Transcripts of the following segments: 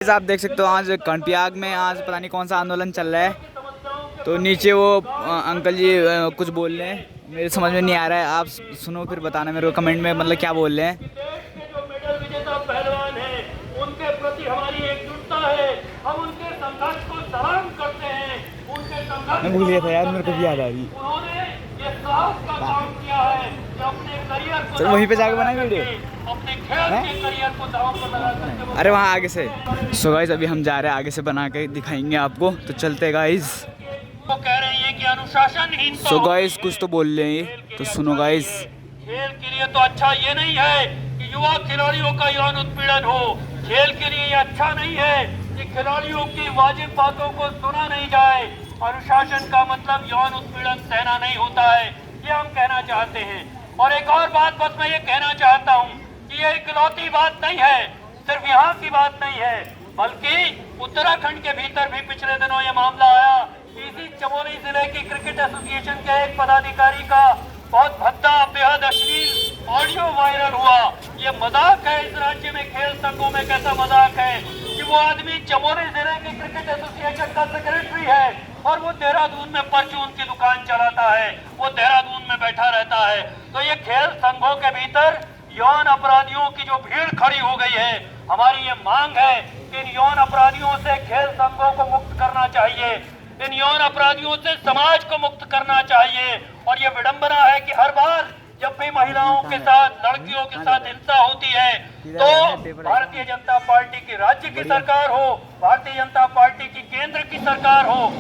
आप देख सकते हो आज कर्णप्रयाग में आज पता नहीं कौन सा आंदोलन चल रहा है। तो नीचे वो अंकल जी कुछ बोल रहे हैं, मेरे समझ में नहीं आ रहा है। आप सुनो फिर बताना मेरे को कमेंट में मतलब क्या बोल रहे हैं। जो मेडल विजेता पहलवान हैं उनके प्रति हमारी एकजुटता है। हम उनके संघर्ष को सलाम करते हैं। उनके संघर्ष मैं भूल गया था यार, मेरे को भी याद आ रही। उन्होंने ये साहस का काम किया है कि अपने करियर को चलो वहीं पे जाके बनाए वीडियो, अपने खेल के करियर को दांव पर लगा करके। अरे वहाँ आगे से। सो गाइस अभी हम जा रहे हैं, आगे से बना के दिखाएंगे आपको, तो चलते गाइस। वो कह रही है कि अनुशासनहीन सो गाइस कुछ तो बोल रहे हैं, तो सुनो गाइस। खेल के लिए तो अच्छा ये नहीं है कि युवा खिलाड़ियों का यौन उत्पीड़न हो। खेल के लिए ये अच्छा नहीं है कि खिलाड़ियों की वाजिब बातों को सुना नहीं जाए। अनुशासन का मतलब यौन उत्पीड़न सहना नहीं होता है, ये हम कहना चाहते हैं। और एक और बात बस मैं ये कहना चाहता हूँ कि ये इकलौती बात नहीं है, सिर्फ यहाँ की बात नहीं है, बल्कि उत्तराखंड के भीतर भी पिछले दिनों ये मामला आया। इसी चमोली जिले की क्रिकेट एसोसिएशन के एक पदाधिकारी का बहुत भद्दा बेहद अश्लील ऑडियो वायरल हुआ। ये मजाक है, इस राज्य में खेल संघों में कैसा मजाक है कि वो आदमी चमोली जिले के क्रिकेट एसोसिएशन का सेक्रेटरी है और वो देहरादून में परचून की दुकान चलाता है, वो देहरादून में बैठा रहता है। तो ये खेल संघों के भीतर यौन अपराधियों की जो भीड़ खड़ी हो गई है, हमारी ये मांग है कि इन यौन अपराधियों से खेल संघों को मुक्त करना चाहिए, इन यौन अपराधियों से समाज को मुक्त करना चाहिए। और ये विडंबना है कि हर बार जब भी महिलाओं के साथ, लड़कियों के साथ हिंसा होती है तो भारतीय जनता पार्टी की राज्य की सरकार हो, भारतीय जनता पार्टी की केंद्र की सरकार हो,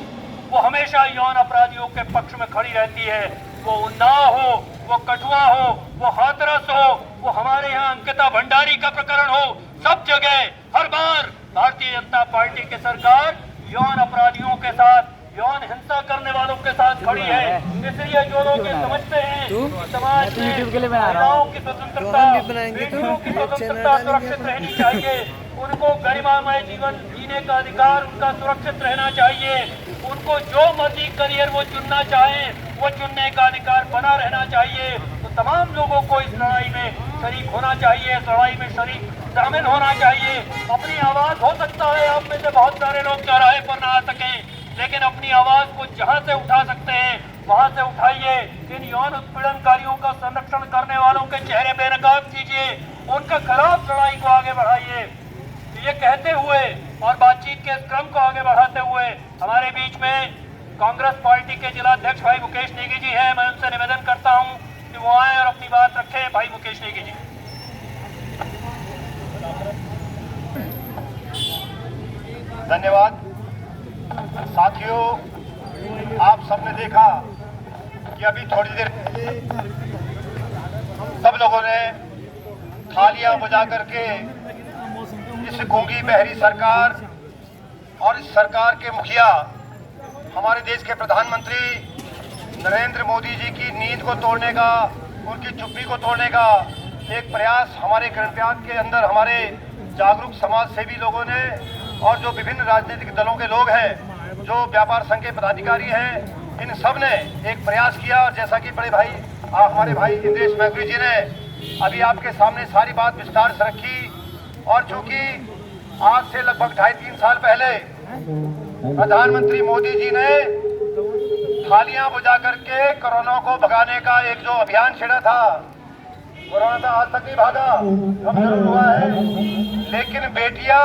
वो हमेशा यौन अपराधियों के पक्ष में खड़ी रहती है। वो उन्नाव हो, वो कठुआ हो, वो हाथरस हो, वो हमारे यहाँ अंकिता भंडारी का प्रकरण हो, सब जगह हर बार भारतीय जनता पार्टी की सरकार यौन अपराधियों के साथ, यौन हिंसा करने वालों के साथ खड़ी है। इसलिए जो लोग ये समझते हैं कि समाज में महिलाओं की स्वतंत्रता, बेटियों की स्वतंत्रता सुरक्षित रहनी चाहिए, उनको गरिमामय जीवन जीने का अधिकार उनका सुरक्षित रहना चाहिए, उनको जो मर्जी करियर वो चुनना चाहे वो चुनने का अधिकार बना रहना चाहिए, तो तमाम लोगों को इस लड़ाई में शरीक होना चाहिए, इस लड़ाई में शरीक शामिल होना चाहिए। अपनी आवाज हो सकता है आप में से बहुत सारे लोग चौराहे पर ना आ सकें, लेकिन अपनी आवाज को जहां से उठा सकते हैं वहां से उठाइए। इन यौन उत्पीड़नकारियों का संरक्षण करने वालों के चेहरे बेनकाब कीजिए, उनके खिलाफ लड़ाई को आगे बढ़ाइए। ये कहते हुए और बातचीत के इस क्रम को आगे बढ़ाते हुए हमारे बीच में कांग्रेस पार्टी के जिला अध्यक्ष भाई मुकेश नेगी जी हैं। मैं उनसे निवेदन करता हूं कि वो आए और अपनी बात रखें। भाई मुकेश नेगी जी। धन्यवाद साथियों, आप सबने देखा कि अभी थोड़ी देर सब लोगों ने थालियां बजा करके इस गूंगी बहरी सरकार और इस सरकार के मुखिया हमारे देश के प्रधानमंत्री नरेंद्र मोदी जी की नींद को तोड़ने का, उनकी चुप्पी को तोड़ने का एक प्रयास हमारे कर्णप्रयाग के अंदर हमारे जागरूक समाज सेवी लोगों ने और जो विभिन्न राजनीतिक दलों के लोग हैं, जो व्यापार संघ के पदाधिकारी हैं, इन सब ने एक प्रयास किया। और जैसा कि बड़े भाई हमारे भाई इंद्रेश मैत्री जी ने अभी आपके सामने सारी बात विस्तार से रखी। और चूंकि आज से लगभग 2.5-3 साल पहले प्रधानमंत्री मोदी जी ने थालियां बजा करके कोरोना को भगाने का एक जो अभियान छेड़ा था, कोरोना तो आज तक नहीं भागा, कब शुरू हुआ है, लेकिन बेटियां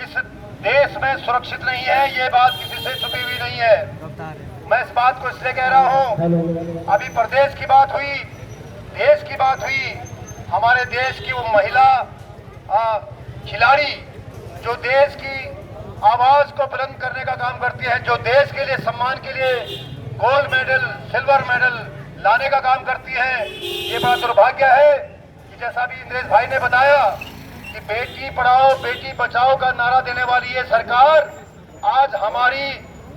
इस देश में सुरक्षित नहीं है, ये बात किसी से छुपी हुई नहीं है। मैं इस बात को इसलिए कह रहा हूँ, अभी प्रदेश की बात हुई, देश की बात हुई, हमारे देश की वो महिला खिलाड़ी जो देश की आवाज को बुलंद करने का काम करती है, जो देश के लिए, सम्मान के लिए गोल्ड मेडल, सिल्वर मेडल लाने का काम करती है। ये बड़ा दुर्भाग्य है कि जैसा भी इंद्रेश भाई ने बताया कि बेटी पढ़ाओ बेटी बचाओ का नारा देने वाली ये सरकार आज हमारी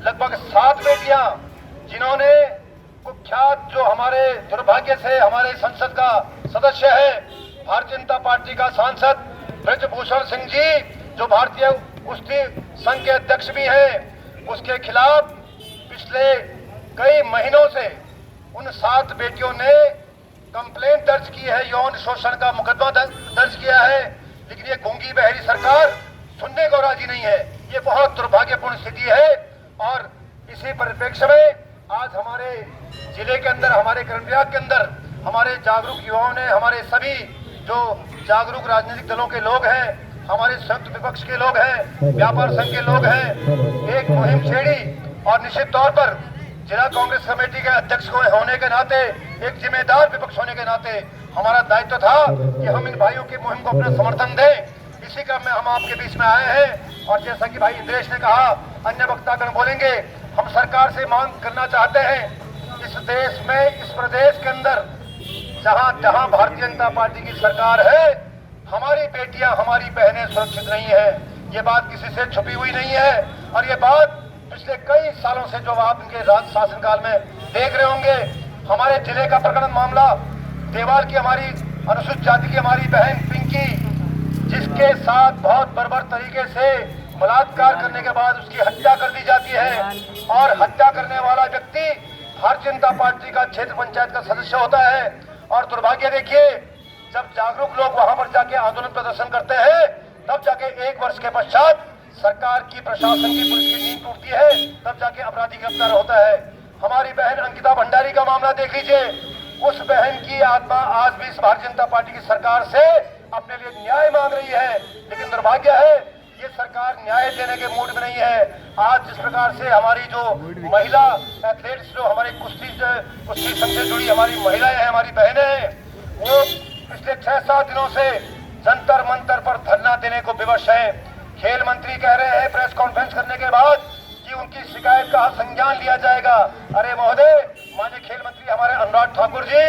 लगभग 7 बेटियां, जिन्होंने कुख्यात, जो हमारे दुर्भाग्य से हमारे संसद का सदस्य है, भारतीय जनता पार्टी का सांसद ब्रजभूषण सिंह जी, जो भारतीय कुश्ती संघ के अध्यक्ष भी हैं, उसके खिलाफ पिछले कई महीनों से उन 7 बेटियों ने कंप्लेंट दर्ज की है, यौन शोषण का मुकदमा दर्ज किया है। लेकिन ये गूंगी बहरी सरकार सुनने को राजी नहीं है। ये बहुत दुर्भाग्यपूर्ण स्थिति है। और इसी परिप्रेक्ष्य में आज हमारे जिले के अंदर, हमारे कर्णप्रयाग के अंदर हमारे जागरूक युवाओं ने, हमारे सभी जो जागरूक राजनीतिक दलों के लोग हैं, हमारे संयुक्त विपक्ष के लोग हैं, व्यापार संघ के लोग हैं, एक मुहिम छेड़ी। और निश्चित तौर पर जिला कांग्रेस कमेटी के अध्यक्ष को होने के नाते, एक जिम्मेदार विपक्ष होने के नाते हमारा दायित्व था कि हम इन भाइयों की मुहिम को अपना समर्थन दें। इसी क्रम में हम आपके बीच में आए हैं। और जैसा कि भाई इंद्रेश ने कहा, अन्य वक्तागण बोलेंगे, हम सरकार से मांग करना चाहते हैं, इस देश में, इस प्रदेश के अंदर जहां जहां भारतीय जनता पार्टी की सरकार है, हमारी बेटियां, हमारी बहनें सुरक्षित नहीं है। ये बात किसी से छुपी हुई नहीं है। और ये बात पिछले कई सालों से जो आप इनके राज शासनकाल में देख रहे होंगे, हमारे जिले का प्रकरण मामला, देवाल की हमारी अनुसूचित जाति की हमारी बहन पिंकी, जिसके साथ बहुत बर्बर तरीके से बलात्कार करने के बाद उसकी हत्या कर दी जाती है। और हत्या करने वाला व्यक्ति भारतीय जनता पार्टी का क्षेत्र पंचायत का सदस्य होता है। और दुर्भाग्य देखिए, जब जागरूक लोग वहां पर जाके आंदोलन प्रदर्शन करते हैं, तब जाके 1 वर्ष के पश्चात सरकार की, प्रशासन की, पुलिस की नींद टूटती है, तब जाके अपराधी गिरफ्तार होता है। हमारी बहन अंकिता भंडारी का मामला देख लीजिए। उस बहन की आत्मा आज भी इस भारतीय जनता पार्टी की सरकार से अपने लिए न्याय मांग रही है। लेकिन दुर्भाग्य है, ये सरकार न्याय देने के मूड में नहीं है। आज जिस प्रकार से हमारी जो महिला एथलीट्स, जो हमारी कुश्ती संघ से जुड़ी हमारी महिलाएं हैं, हमारी बहनें हैं, वो पिछले 6-7 दिनों से जंतर मंतर पर धरना देने को विवश है। खेल मंत्री कह रहे हैं प्रेस कॉन्फ्रेंस करने के बाद कि उनकी शिकायत का संज्ञान लिया जाएगा। अरे महोदय, माननीय खेल मंत्री हमारे अनुराग ठाकुर जी,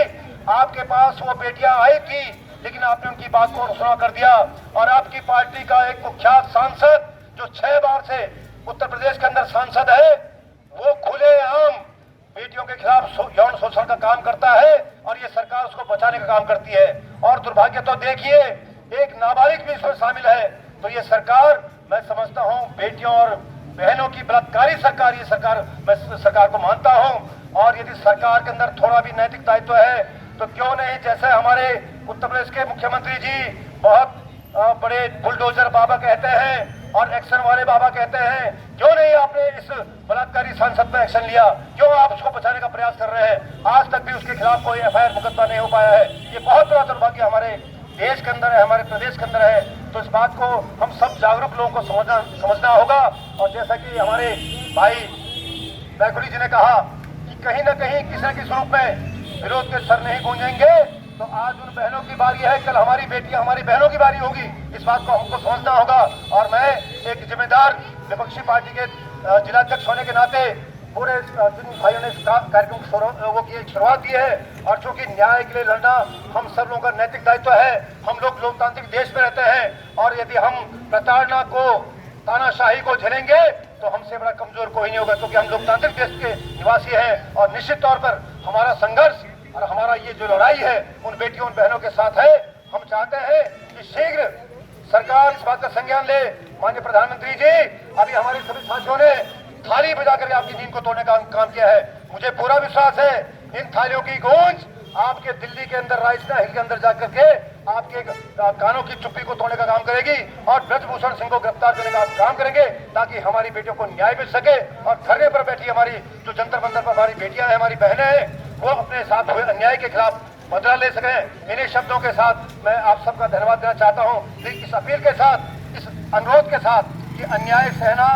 आपके पास वो बेटियां आई थी, लेकिन आपने उनकी बात को अनसुना कर दिया। और आपकी पार्टी का एक कुख्यात सांसद, जो 6 बार से उत्तर प्रदेश के अंदर सांसद है, वो खुलेआम बेटियों के खिलाफ यौन शोषण का काम करता है। और ये सरकार उसको बचाने का काम करती है। और दुर्भाग्य तो देखिए, एक नाबालिग भी इसमें शामिल है। तो ये सरकार, मैं समझता हूँ, बेटियों और बहनों की बलात्कारी सरकार, ये सरकार, मैं सरकार को मानता हूँ। और यदि सरकार के अंदर थोड़ा भी नैतिक दायित्व है, तो क्यों नहीं, जैसे हमारे उत्तर प्रदेश के मुख्यमंत्री जी बहुत बड़े बुलडोजर बाबा कहते हैं और एक्शन वाले बाबा कहते हैं, क्यों नहीं आपने इस बलात्कारी सांसद पर एक्शन लिया? क्यों आप उसको बचाने का प्रयास कर रहे हैं? आज तक भी उसके खिलाफ कोई एफआईआर मुकदमा नहीं हो पाया है। ये बहुत बड़ा दुर्भाग्य हमारे देश के अंदर है, हमारे प्रदेश के अंदर है। तो इस बात को हम सब जागरूक लोगों को समझना होगा। और जैसा कि हमारे भाई बैकुड़ी जी ने कहा कि कहीं ना कहीं किसी न किसी रूप में विरोध के सर नहीं गूंजेंगे, तो आज उन बहनों की बारी है, कल हमारी बेटियां, हमारी बहनों की बारी होगी। इस बात को हमको समझना होगा। और मैं एक जिम्मेदार विपक्षी पार्टी के जिलाध्यक्ष होने के नाते पूरे जिन भाइयों ने इस कार्यक्रम की शुरुआत की है, और चूंकि न्याय के लिए लड़ना हम सब लोगों का नैतिक दायित्व है। हम लोग लोकतांत्रिक देश में रहते हैं, और यदि हम प्रताड़ना को, तानाशाही को झेलेंगे, तो हमसे बड़ा कमजोर कोई नहीं होगा, क्योंकि हम लोकतांत्रिक देश के निवासी हैं। और निश्चित तौर पर हमारा संघर्ष और हमारा ये जो लड़ाई है उन बेटियों, उन बहनों के साथ है। हम चाहते हैं कि शीघ्र सरकार इस बात का संज्ञान ले। माननीय प्रधानमंत्री जी, अभी हमारे सभी साथियों ने थाली बजाकर आपकी नींद को तोड़ने का काम किया है। मुझे पूरा विश्वास है इन थालियों की गूंज आपके दिल्ली के अंदर, राजस्थान हिल के अंदर जाकर के आपके कानों की चुप्पी को तोड़ने का काम करेगी और ब्रजभूषण सिंह को गिरफ्तार करने का काम करेंगे, ताकि हमारी बेटियों को न्याय मिल सके। और धरने पर बैठी हमारी जो जंतर मंतर पर हमारी बेटियां हैं, हमारी बहनें हैं, वो अपने साथ हुए अन्याय के खिलाफ बदला ले सकें। इन्हीं शब्दों के साथ मैं आप सबका धन्यवाद देना चाहता हूँ। इस अपील के साथ, इस अनुरोध के साथ कि अन्याय सहना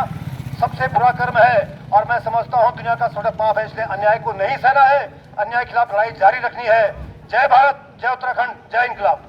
सबसे बुरा कर्म है, और मैं समझता हूँ दुनिया का छोटा पाप है, इसलिए अन्याय को नहीं सहना है। अन्याय के खिलाफ लड़ाई जारी रखनी है। जय भारत, जय उत्तराखंड, जय इंकलाब।